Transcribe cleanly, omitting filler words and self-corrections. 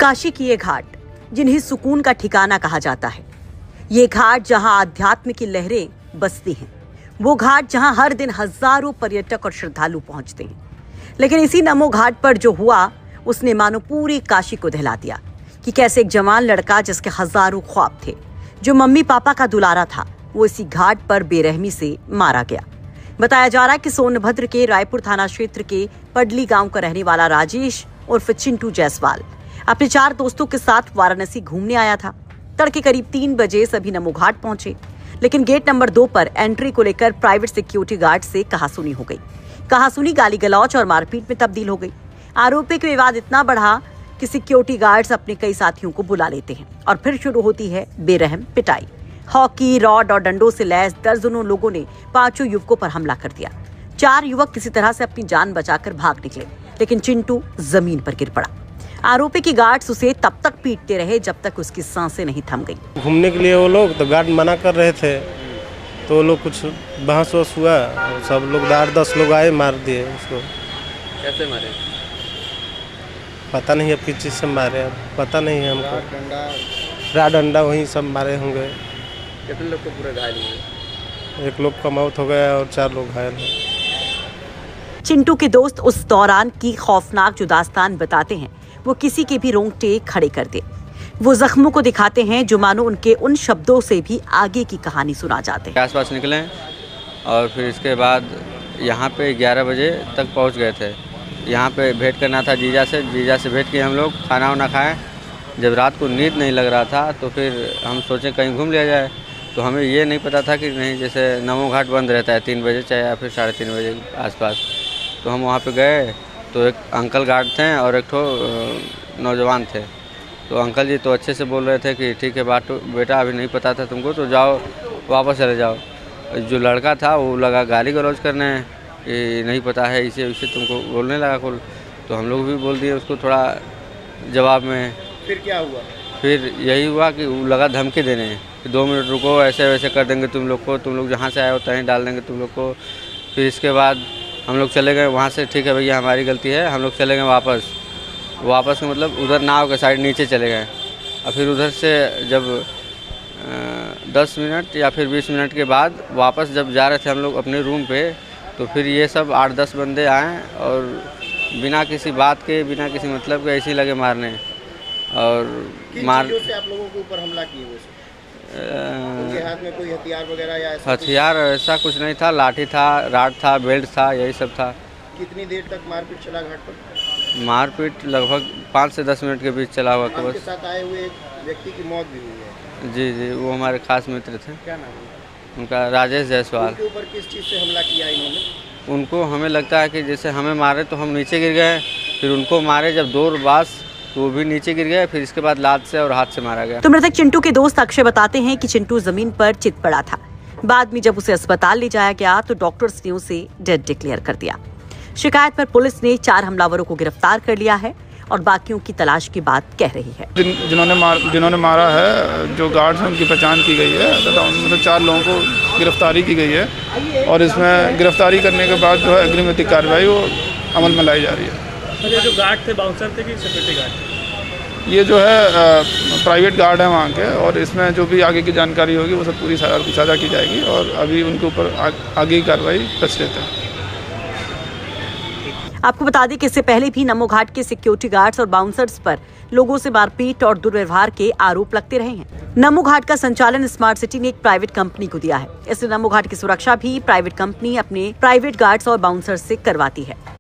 काशी की ये घाट जिन्हें सुकून का ठिकाना कहा जाता है, ये घाट जहां आध्यात्म की लहरें बसती हैं, वो घाट जहां हर दिन हजारों पर्यटक और श्रद्धालु पहुंचते हैं। लेकिन इसी नमो घाट पर जो हुआ उसने मानो पूरी काशी को दहला दिया कि कैसे एक जवान लड़का जिसके हजारों ख्वाब थे, जो मम्मी पापा का दुलारा था, वो इसी घाट पर बेरहमी से मारा गया। बताया जा रहा है कि सोनभद्र के रायपुर थाना क्षेत्र के पडली गांव का रहने वाला राजेश उर्फ चिंटू जायसवाल अपने 4 दोस्तों के साथ वाराणसी घूमने आया था। तड़के करीब 3 बजे सभी नमो घाट पहुंचे, लेकिन गेट नंबर 2 पर एंट्री को लेकर प्राइवेट सिक्योरिटी गार्ड से कहासुनी हो गई। कहासुनी गाली गलौच और मारपीट में तब्दील हो गई। आरोपी का विवाद इतना बढ़ा कि सिक्योरिटी गार्ड्स अपने कई साथियों को बुला लेते हैं और फिर शुरू होती है बेरहम पिटाई। हॉकी, रॉड और डंडों से लैस दर्जनों लोगों ने 5 युवकों पर हमला कर दिया। 4 युवक किसी तरह से अपनी जान बचाकर भाग निकले, लेकिन चिंटू जमीन पर गिर पड़ा। आरोपी की गार्ड्स उसे तब तक पीटते रहे जब तक उसकी सांसें नहीं थम गई। घूमने के लिए वो लोग तो गार्ड मना कर रहे थे, तो वो लोग कुछ बहस वहस हुआ, सब लोग 8-10 लोग आए, मार दिए उसको। कैसे मारे? पता नहीं अब किस चीज़ से मारे, अब पता नहीं है हमको। राड डंडा वहीं सब मारे होंगे। कितने लोग को पूरे घायल हुए? 1 लोग का मौत हो गया और 4 लोग घायल हैं। चिंटू के दोस्त उस दौरान की खौफनाक जो दास्तान बताते हैं, वो किसी के भी रोंगटे खड़े कर दे। वो जख्मों को दिखाते हैं जो मानो उनके उन शब्दों से भी आगे की कहानी सुना जाते हैं। आसपास निकले और फिर इसके बाद यहाँ पे 11 बजे तक पहुँच गए थे। यहाँ पे भेंट करना था जीजा से भेंट किए हम लोग, खाना वाना खाएं। जब रात को नींद नहीं लग रहा था तो फिर हम सोचे कहीं घूम लिया जाए। तो हमें ये नहीं पता था कि नहीं, जैसे नमो घाट बंद रहता है 3 बजे चाहे या फिर 3:30 बजे आसपास। तो हम वहाँ पे गए तो एक अंकल गार्ड थे और एक ठो नौजवान थे। तो अंकल जी तो अच्छे से बोल रहे थे कि ठीक है बेटा, अभी नहीं पता था तुमको तो जाओ, वापस चले जाओ। जो लड़का था वो लगा गाली गलौज करने कि नहीं पता है, इसे तुमको बोलने लगा कुल। तो हम लोग भी बोल दिए उसको थोड़ा जवाब में। फिर क्या हुआ? फिर यही हुआ कि वो लगा धमकी देने कि 2 मिनट रुको, ऐसे वैसे कर देंगे तुम लोग को, तुम लोग जहाँ से आए हो तहीं डाल देंगे तुम लोग को। फिर इसके बाद हम लोग चले गए वहाँ से, ठीक है भैया हमारी गलती है। हम लोग चले गए वापस के मतलब उधर नाव के साइड नीचे चले गए। और फिर उधर से जब 10 मिनट या फिर 20 मिनट के बाद वापस जब जा रहे थे हम लोग अपने रूम पे, तो फिर ये सब 8-10 बंदे आए और बिना किसी बात के, बिना किसी मतलब के ऐसे ही लगे मारने। और मार से आप लोगों के ऊपर हमला किए? उनके हाथ में कोई हथियार वगैरह या ऐसा? हथियार ऐसा कुछ नहीं था, लाठी था, राड था, बेल्ट था, यही सब था। कितनी देर तक मारपीट चला घाट पर? मारपीट लगभग 5 से 10 मिनट के बीच चला हुआ। आपके साथ आए हुए एक व्यक्ति की मौत भी हुई है? जी, वो हमारे खास मित्र थे। क्या नाम है उनका? राजेश जायसवाल। उनके ऊपर किस चीज़ से हमला किया इन्होंने? उनको हमें लगता है कि जैसे हमें मारे तो हम नीचे गिर गए, फिर उनको मारे जब 2 बास तो वो भी नीचे गिर गए, फिर इसके बाद लात से और हाथ से मारा गया। तो मृतक चिंटू के दोस्त अक्षय बताते हैं कि चिंटू जमीन पर चित पड़ा था। बाद में जब उसे अस्पताल ले जाया गया तो डॉक्टर्स ने उसे डेड डिक्लेयर कर दिया। शिकायत पर पुलिस ने 4 हमलावरों को गिरफ्तार कर लिया है और बाकियों की तलाश की बात कह रही है। जिन्होंने मारा है, जो गार्ड्स हैं उनकी पहचान की गई है तथा उनमें 4 लोगों को गिरफ्तारी की गई है और इसमें गिरफ्तारी करने के बाद जो है अग्रिम विधिक कार्रवाई वो अमल में लाई जा रही है। ये जो गार्ड थे बाउंसर थे कि सिक्योरिटी गार्ड थे? ये जो है प्राइवेट गार्ड है वहाँ के, और इसमें जो भी आगे की जानकारी होगी वो सब पूरी साझा की जाएगी और अभी उनके ऊपर आगे की कार्रवाई प्रचलित है। आपको बता दें कि इससे पहले भी नमो घाट के सिक्योरिटी गार्ड्स और बाउंसर्स पर लोगों से मारपीट और दुर्व्यवहार के आरोप लगते रहे हैं। नमो घाट का संचालन स्मार्ट सिटी ने एक प्राइवेट कंपनी को दिया है, इसलिए नमो घाट की सुरक्षा भी प्राइवेट कंपनी अपने प्राइवेट गार्ड्स और बाउंसर्स से करवाती है।